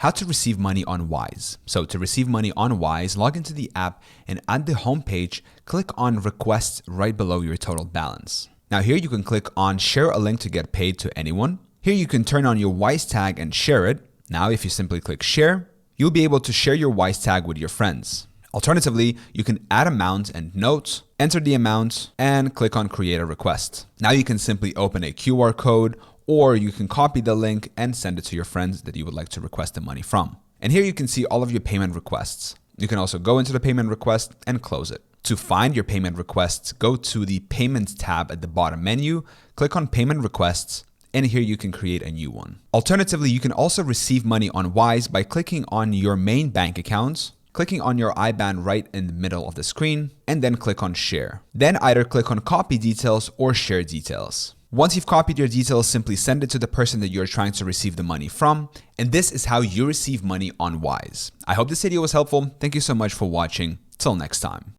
How to receive money on Wise. So to receive money on Wise, log into the app and at the home page, click on Requests right below your total balance. Now here you can click on Share a link to get paid to anyone. Here you can turn on your Wise tag and share it. Now if you simply click Share, you'll be able to share your Wise tag with your friends. Alternatively, you can add amount and note, enter the amount, and click on Create a Request. Now you can simply open a QR code, or you can copy the link and send it to your friends that you would like to request the money from. And here you can see all of your payment requests. You can also go into the payment request and close it. To find your payment requests, go to the Payments tab at the bottom menu, click on Payment Requests, and here you can create a new one. Alternatively, you can also receive money on Wise by clicking on your main bank account, clicking on your IBAN right in the middle of the screen, and then click on Share. Then either click on Copy Details or Share Details. Once you've copied your details, simply send it to the person that you're trying to receive the money from. And this is how you receive money on Wise. I hope this video was helpful. Thank you so much for watching. Till next time.